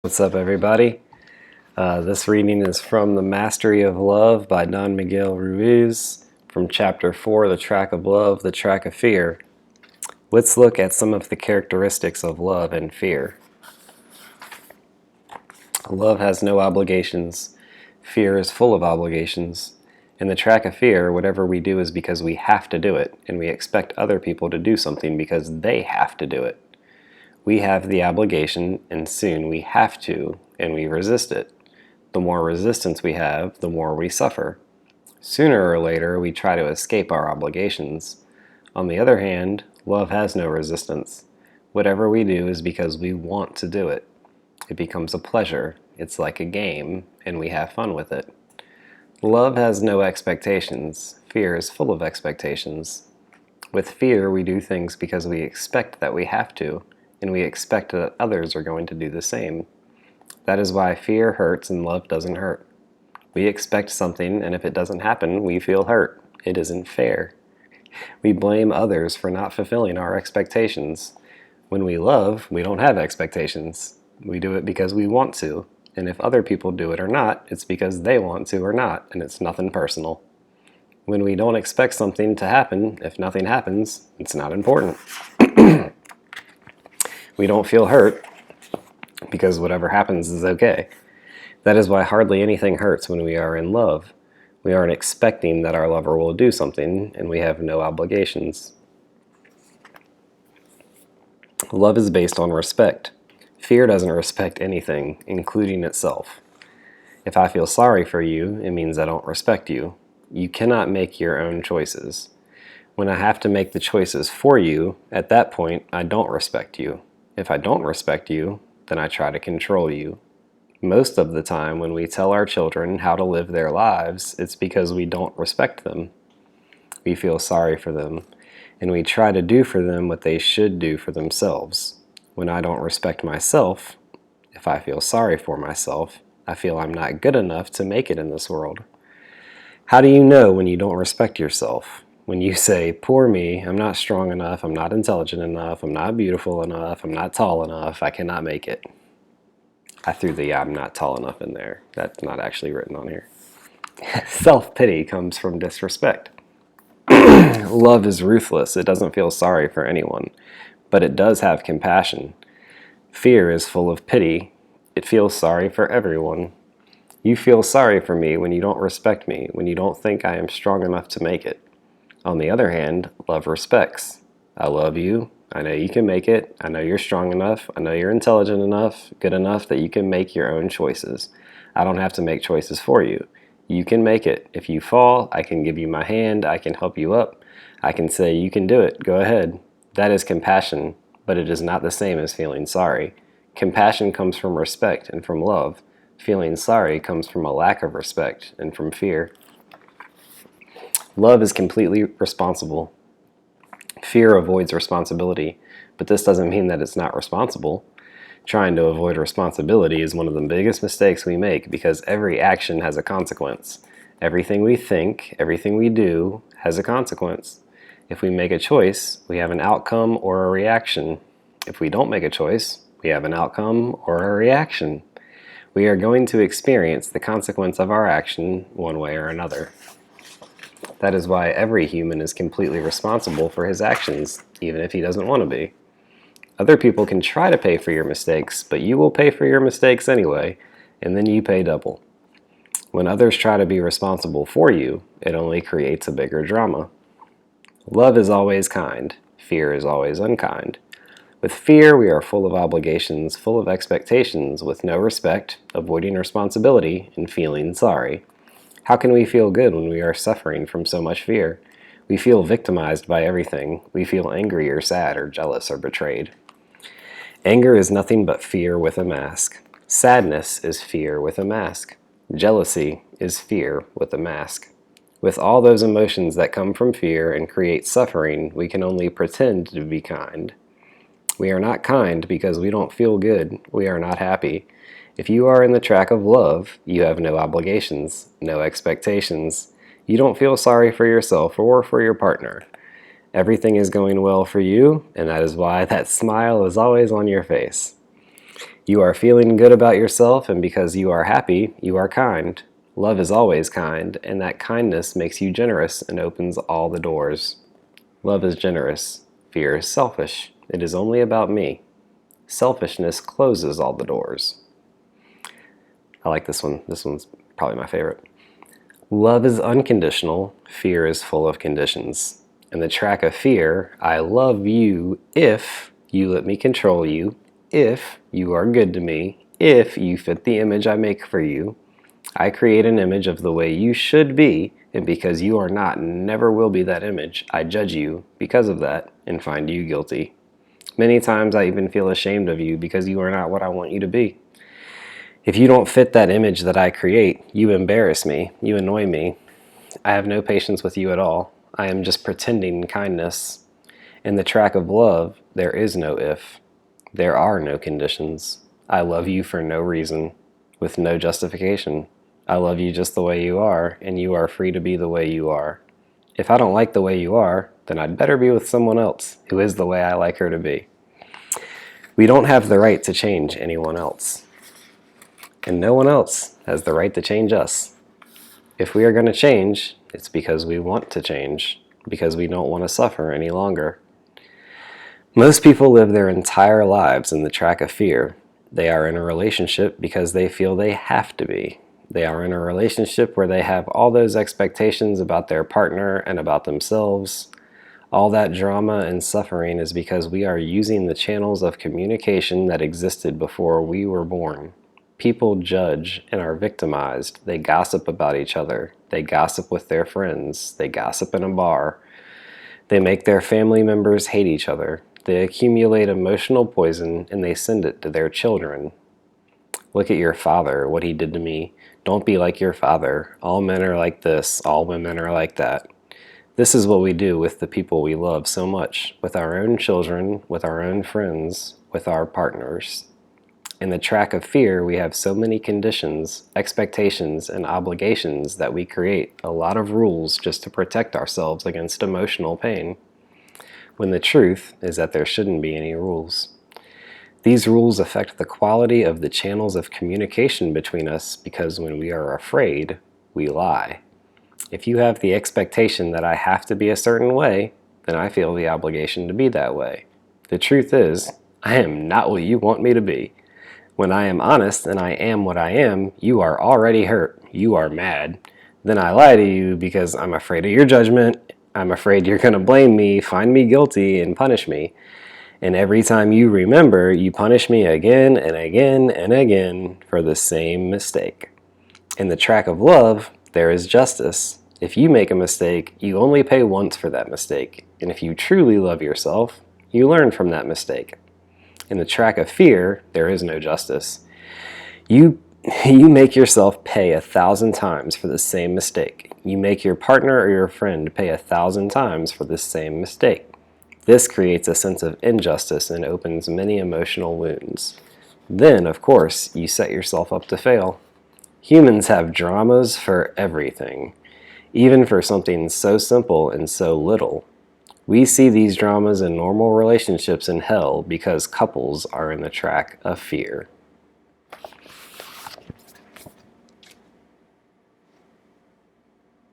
What's up, everybody? This reading is from The Mastery of Love by Don Miguel Ruiz from Chapter 4, The Track of Love, The Track of Fear. Let's look at some of the characteristics of love and fear. Love has no obligations. Fear is full of obligations. In the track of fear, whatever we do is because we have to do it, and we expect other people to do something because they have to do it. We have the obligation, and soon we have to, and we resist it. The more resistance we have, the more we suffer. Sooner or later, we try to escape our obligations. On the other hand, love has no resistance. Whatever we do is because we want to do it. It becomes a pleasure. It's like a game, and we have fun with it. Love has no expectations. Fear is full of expectations. With fear, we do things because we expect that we have to, and we expect that others are going to do the same. That is why fear hurts and love doesn't hurt. We expect something, and if it doesn't happen, we feel hurt. It isn't fair. We blame others for not fulfilling our expectations. When we love, we don't have expectations. We do it because we want to, and if other people do it or not, it's because they want to or not, and it's nothing personal. When we don't expect something to happen, if nothing happens, it's not important. We don't feel hurt because whatever happens is okay. That is why hardly anything hurts when we are in love. We aren't expecting that our lover will do something, and we have no obligations. Love is based on respect. Fear doesn't respect anything, including itself. If I feel sorry for you, it means I don't respect you. You cannot make your own choices. When I have to make the choices for you, at that point, I don't respect you. If I don't respect you, then I try to control you. Most of the time, when we tell our children how to live their lives, it's because we don't respect them. We feel sorry for them, and we try to do for them what they should do for themselves. When I don't respect myself, if I feel sorry for myself, I feel I'm not good enough to make it in this world. How do you know when you don't respect yourself? When you say, poor me, I'm not strong enough, I'm not intelligent enough, I'm not beautiful enough, I'm not tall enough, I cannot make it. I threw the I'm not tall enough in there. That's not actually written on here. Self-pity comes from disrespect. Love is ruthless. It doesn't feel sorry for anyone, but it does have compassion. Fear is full of pity. It feels sorry for everyone. You feel sorry for me when you don't respect me, when you don't think I am strong enough to make it. On the other hand, love respects. I love you. I know you can make it. I know you're strong enough. I know you're intelligent enough, good enough that you can make your own choices. I don't have to make choices for you. You can make it. If you fall, I can give you my hand. I can help you up. I can say, you can do it. Go ahead. That is compassion, but it is not the same as feeling sorry. Compassion comes from respect and from love. Feeling sorry comes from a lack of respect and from fear. Love is completely responsible. Fear avoids responsibility, but this doesn't mean that it's not responsible. Trying to avoid responsibility is one of the biggest mistakes we make because every action has a consequence. Everything we think, everything we do has a consequence. If we make a choice, we have an outcome or a reaction. If we don't make a choice, we have an outcome or a reaction. We are going to experience the consequence of our action one way or another. That is why every human is completely responsible for his actions, even if he doesn't want to be. Other people can try to pay for your mistakes, but you will pay for your mistakes anyway, and then you pay double. When others try to be responsible for you, it only creates a bigger drama. Love is always kind. Fear is always unkind. With fear, we are full of obligations, full of expectations, with no respect, avoiding responsibility, and feeling sorry. How can we feel good when we are suffering from so much fear? We feel victimized by everything. We feel angry or sad or jealous or betrayed. Anger is nothing but fear with a mask. Sadness is fear with a mask. Jealousy is fear with a mask. With all those emotions that come from fear and create suffering, we can only pretend to be kind. We are not kind because we don't feel good. We are not happy. If you are in the track of love, you have no obligations, no expectations. You don't feel sorry for yourself or for your partner. Everything is going well for you, and that is why that smile is always on your face. You are feeling good about yourself, and because you are happy, you are kind. Love is always kind, and that kindness makes you generous and opens all the doors. Love is generous. Fear is selfish. It is only about me. Selfishness closes all the doors. I like this one. This one's probably my favorite. Love is unconditional. Fear is full of conditions. In the track of fear, I love you if you let me control you, if you are good to me, if you fit the image I make for you. I create an image of the way you should be, and because you are not and never will be that image, I judge you because of that and find you guilty. Many times I even feel ashamed of you because you are not what I want you to be. If you don't fit that image that I create, you embarrass me, you annoy me. I have no patience with you at all. I am just pretending kindness. In the track of love, there is no if. There are no conditions. I love you for no reason, with no justification. I love you just the way you are, and you are free to be the way you are. If I don't like the way you are, then I'd better be with someone else who is the way I like her to be. We don't have the right to change anyone else. And no one else has the right to change us. If we are going to change, it's because we want to change, because we don't want to suffer any longer. Most people live their entire lives in the track of fear. They are in a relationship because they feel they have to be. They are in a relationship where they have all those expectations about their partner and about themselves. All that drama and suffering is because we are using the channels of communication that existed before we were born. People judge and are victimized. They gossip about each other. They gossip with their friends. They gossip in a bar. They make their family members hate each other. They accumulate emotional poison and they send it to their children. Look at your father, what he did to me. Don't be like your father. All men are like this. All women are like that. This is what we do with the people we love so much, with our own children, with our own friends, with our partners. In the track of fear, we have so many conditions, expectations, and obligations that we create a lot of rules just to protect ourselves against emotional pain, when the truth is that there shouldn't be any rules. These rules affect the quality of the channels of communication between us because when we are afraid, we lie. If you have the expectation that I have to be a certain way, then I feel the obligation to be that way. The truth is, I am not what you want me to be. When I am honest and I am what I am, you are already hurt. You are mad. Then I lie to you because I'm afraid of your judgment. I'm afraid you're going to blame me, find me guilty, and punish me. And every time you remember, you punish me again and again and again for the same mistake. In the track of love, there is justice. If you make a mistake, you only pay once for that mistake. And if you truly love yourself, you learn from that mistake. In the track of fear, there is no justice. You make yourself pay 1,000 times for the same mistake. You make your partner or your friend pay 1,000 times for the same mistake. This creates a sense of injustice and opens many emotional wounds. Then, of course, you set yourself up to fail. Humans have dramas for everything, even for something so simple and so little. We see these dramas in normal relationships in hell because couples are in the track of fear.